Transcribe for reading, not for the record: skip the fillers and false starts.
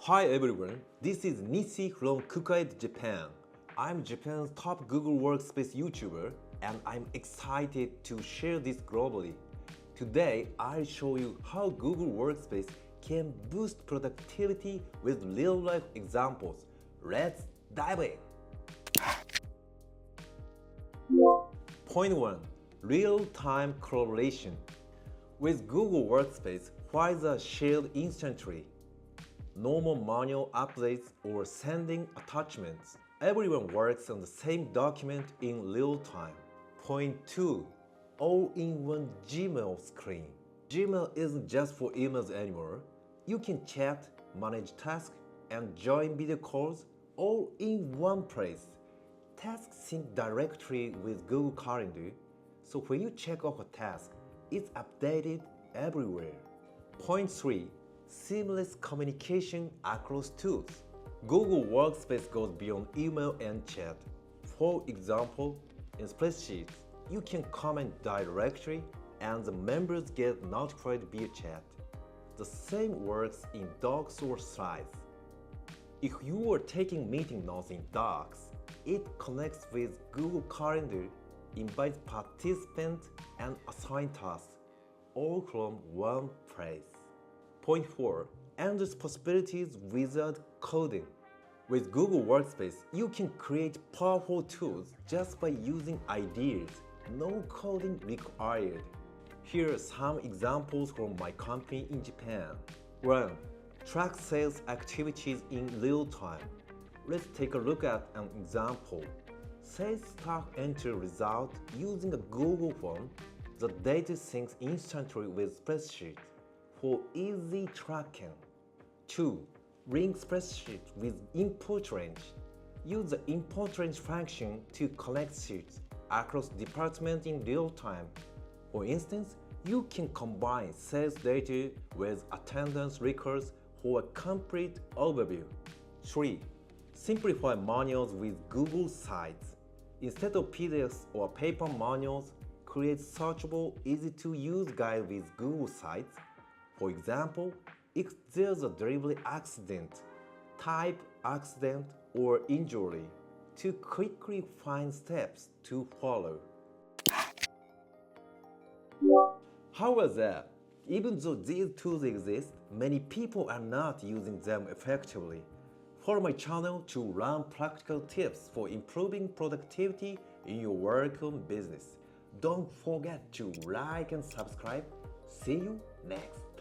Hi everyone, this is Nissy from Kukai, Japan. I'm Japan's top Google Workspace YouTuber and I'm excited to share this globally. Today, I'll show you how Google Workspace can boost productivity with real-life examples. Let's dive in! Point 1. Real-time collaboration. With Google Workspace, files are shared instantly. No more manual updates or sending attachments. Everyone works on the same document in real time. Point 2. All-in-one Gmail screen. Gmail isn't just for emails anymore. You can chat, manage tasks, and join video calls all in one place. Tasks sync directly with Google Calendar, so when you check off a task, it's updated everywhere. Point 3. Seamless communication across tools. Google Workspace goes beyond email and chat. For example, in spreadsheets, you can comment directly and the members get notified via chat. The same works in Docs or Slides. If you are taking meeting notes in Docs, it connects with Google Calendar, invites participants, and assigns tasks, all from one place. Point 4. Endless possibilities without coding. With Google Workspace, you can create powerful tools just by using ideas, no coding required. Here are some examples from my company in Japan. 1. Track sales activities in real time. Let's take a look at an example. Sales stock entry result using a Google form. The data syncs instantly with spreadsheet for easy tracking. 2. Link spreadsheet with import range. Use the import range function to connect sheets across departments in real time. For instance, you can combine sales data with attendance records for a complete overview. 3. Simplify manuals with Google Sites. Instead of PDFs or paper manuals, create searchable, easy-to-use guide with Google Sites. For example, if there's a delivery accident, type accident or injury to quickly find steps to follow. How was that? Even though these tools exist, many people are not using them effectively. Follow my channel to learn practical tips for improving productivity in your work or business. Don't forget to like and subscribe. See you next.